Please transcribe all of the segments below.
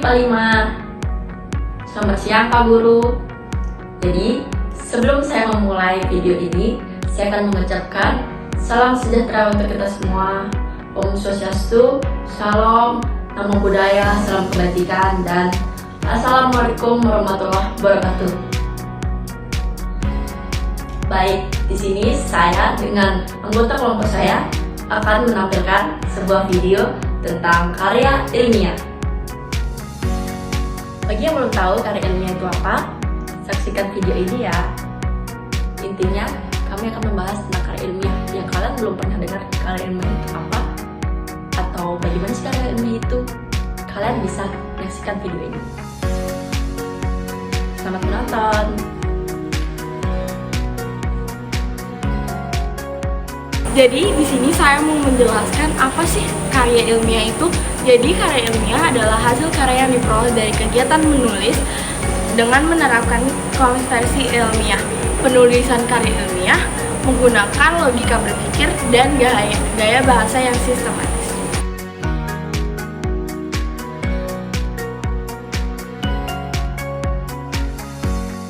Kak Lima. Selamat siang Pak Guru. Jadi, sebelum saya memulai video ini, saya akan mengucapkan salam sejahtera untuk kita semua. Om Swastiastu, Shalom, Namo Buddhaya, Salam Kebajikan, dan Assalamualaikum warahmatullahi wabarakatuh. Baik, di sini saya dengan anggota kelompok saya akan menampilkan sebuah video tentang karya ilmiah. Bagi yang belum tahu karya ilmiah itu apa, saksikan video ini ya. Intinya, kami akan membahas tentang karya ilmiah yang kalian belum pernah dengar karya ilmiah itu apa, atau bagaimana sih karya ilmiah itu. Kalian bisa menyaksikan video ini. Selamat menonton. Jadi di sini saya mau menjelaskan apa sih karya ilmiah itu. Jadi karya ilmiah adalah hasil karya yang diperoleh dari kegiatan menulis dengan menerapkan konversi ilmiah. Penulisan karya ilmiah menggunakan logika berpikir dan gaya bahasa yang sistematis.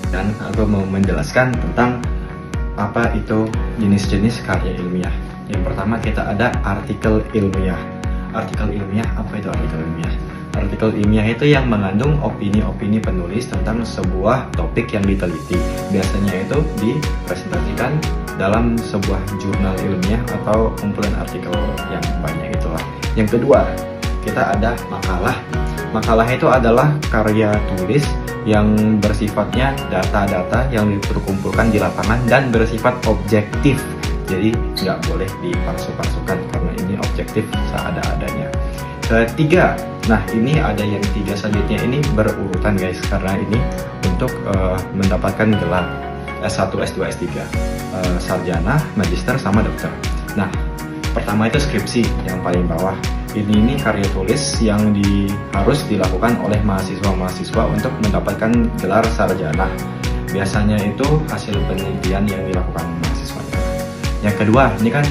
Dan aku mau menjelaskan tentang apa itu jenis-jenis karya ilmiah. Yang pertama kita ada artikel ilmiah. Artikel ilmiah, apa itu artikel ilmiah? Artikel ilmiah itu yang mengandung opini-opini penulis tentang sebuah topik yang diteliti. Biasanya itu dipresentasikan dalam sebuah jurnal ilmiah atau kumpulan artikel yang banyak itulah. Yang kedua, kita ada makalah. Makalah itu adalah karya tulis yang bersifatnya data-data yang dikumpulkan di lapangan dan bersifat objektif. Jadi nggak boleh dipalsu-palsukan karena ini objektif seadanya. Ketiga, nah ini ada yang tiga selanjutnya ini berurutan guys, karena ini untuk mendapatkan gelar S1, S2, S3, sarjana, magister, sama dokter. Nah, pertama itu skripsi yang paling bawah. Ini karya tulis yang harus dilakukan oleh mahasiswa-mahasiswa untuk mendapatkan gelar sarjana. Biasanya itu hasil penelitian yang dilakukan mahasiswa. Yang kedua, ini kan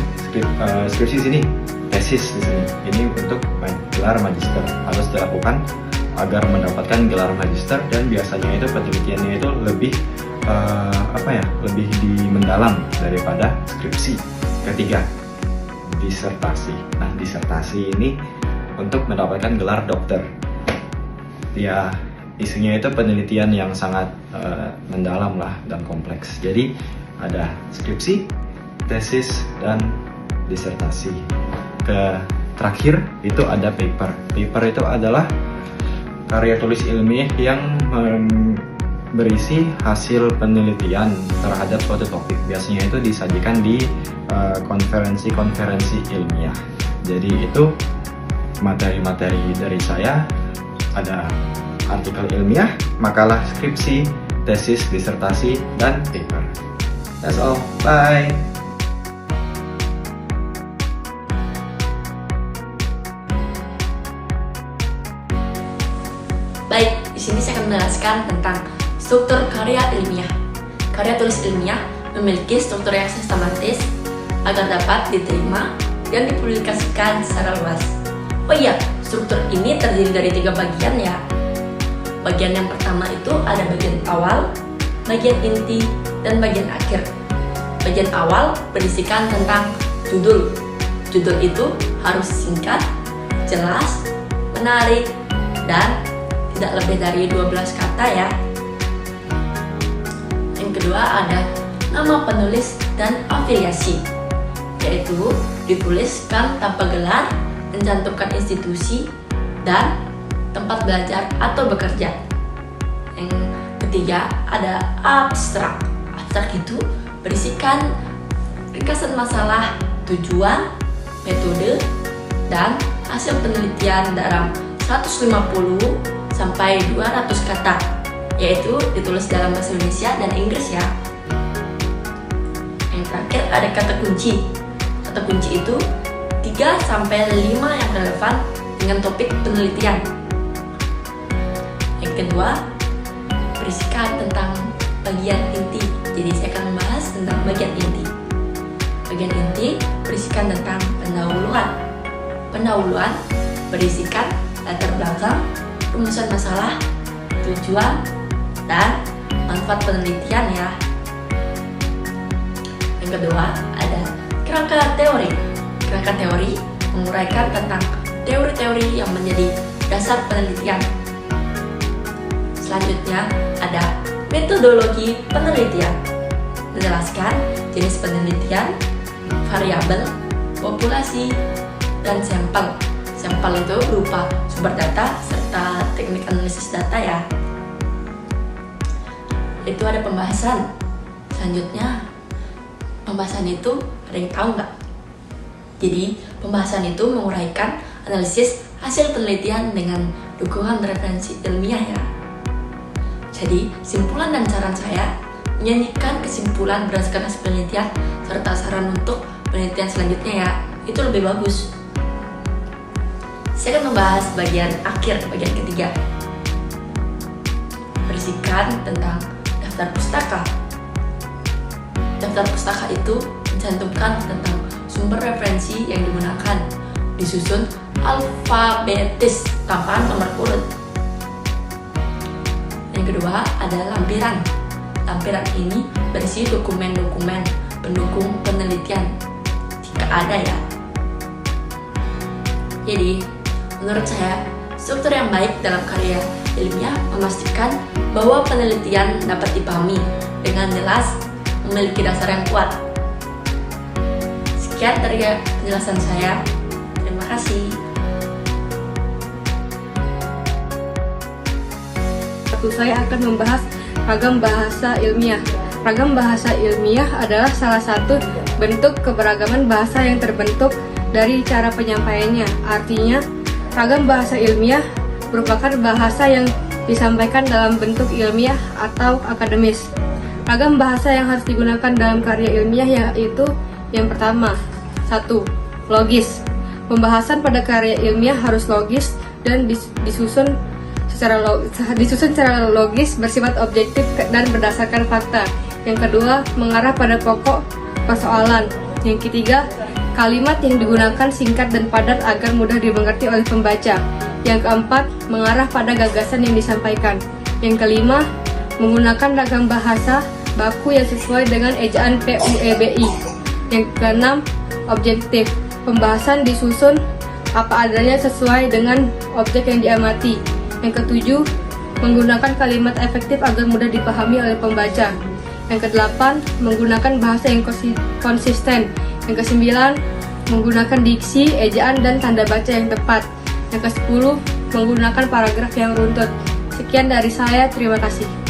skripsi sini, tesis di sini. Ini untuk gelar magister harus dilakukan agar mendapatkan gelar magister, dan biasanya itu penelitiannya itu lebih lebih mendalam daripada skripsi. Ketiga, disertasi. Nah, disertasi ini untuk mendapatkan gelar dokter. Ya, isunya itu penelitian yang sangat mendalam lah dan kompleks. Jadi ada skripsi, tesis, dan disertasi. Terakhir itu ada paper. Paper itu adalah karya tulis ilmiah yang berisi hasil penelitian terhadap suatu topik. Biasanya itu disajikan di konferensi-konferensi ilmiah. Jadi itu materi-materi dari saya. Ada artikel ilmiah, makalah, skripsi, tesis, disertasi, dan paper. That's all. Bye. Baik, di sini saya akan menjelaskan tentang struktur karya ilmiah. Karya tulis ilmiah memiliki struktur yang sistematis agar dapat diterima dan dipublikasikan secara luas. Oh iya, struktur ini terdiri dari 3 bagian ya. Bagian yang pertama itu ada bagian awal, bagian inti, dan bagian akhir. Bagian awal berisikan tentang judul. Judul itu harus singkat, jelas, menarik, dan tidak lebih dari 12 kata ya. Yang kedua ada nama penulis dan afiliasi, yaitu dituliskan tanpa gelar, mencantumkan institusi dan tempat belajar atau bekerja. Yang ketiga ada abstrak. Abstrak itu berisikan ringkasan masalah, tujuan, metode, dan hasil penelitian dalam 150 sampai 200 kata, yaitu ditulis dalam bahasa Indonesia dan Inggris ya. Yang terakhir ada kata kunci. Kata kunci itu 3 sampai 5 yang relevan dengan topik penelitian. Yang kedua, berisikan tentang bagian inti. Jadi saya akan membahas tentang bagian inti. Bagian inti berisikan tentang pendahuluan. Pendahuluan berisikan latar belakang, rumusan masalah, tujuan, dan manfaat penelitian ya. Yang kedua ada kerangka teori. Kerangka teori menguraikan tentang teori-teori yang menjadi dasar penelitian. Selanjutnya ada metodologi penelitian, menjelaskan jenis penelitian, variabel, populasi, dan sampel. Sampel itu berupa sumber data serta teknik analisis data ya. Itu ada pembahasan. Selanjutnya, pembahasan itu ada yang tahu nggak? Jadi, pembahasan itu menguraikan analisis hasil penelitian dengan dukungan referensi ilmiah ya. Jadi, simpulan dan saran saya menyanyikan kesimpulan berdasarkan hasil penelitian serta saran untuk penelitian selanjutnya ya. Itu lebih bagus. Saya akan membahas bagian akhir, bagian ketiga. Berisikan tentang daftar pustaka. Daftar pustaka itu mencantumkan tentang sumber referensi yang digunakan, disusun alfabetis tanpa nomor urut. Yang kedua ada lampiran. Lampiran ini berisi dokumen-dokumen pendukung penelitian jika ada ya. Jadi, menurut saya, struktur yang baik dalam karya ilmiah memastikan bahwa penelitian dapat dipahami dengan jelas, memiliki dasar yang kuat. Sekian dari penjelasan saya. Terima kasih. Saya akan membahas ragam bahasa ilmiah. Ragam bahasa ilmiah adalah salah satu bentuk keberagaman bahasa yang terbentuk dari cara penyampaiannya. Artinya, ragam bahasa ilmiah merupakan bahasa yang disampaikan dalam bentuk ilmiah atau akademis. Ragam bahasa yang harus digunakan dalam karya ilmiah yaitu yang pertama, 1. Logis. Pembahasan pada karya ilmiah harus logis dan disusun secara logis, bersifat objektif dan berdasarkan fakta. Yang kedua, mengarah pada pokok persoalan. Yang ketiga, kalimat yang digunakan singkat dan padat agar mudah dimengerti oleh pembaca. Yang keempat, mengarah pada gagasan yang disampaikan. Yang kelima, menggunakan ragam bahasa baku yang sesuai dengan ejaan PUEBI. Yang keenam, objektif. Pembahasan disusun apa adanya sesuai dengan objek yang diamati. Yang ketujuh, menggunakan kalimat efektif agar mudah dipahami oleh pembaca. Yang kedelapan, menggunakan bahasa yang konsisten. Yang kesembilan, menggunakan diksi, ejaan, dan tanda baca yang tepat. Yang kesepuluh, menggunakan paragraf yang runtut. Sekian dari saya, terima kasih.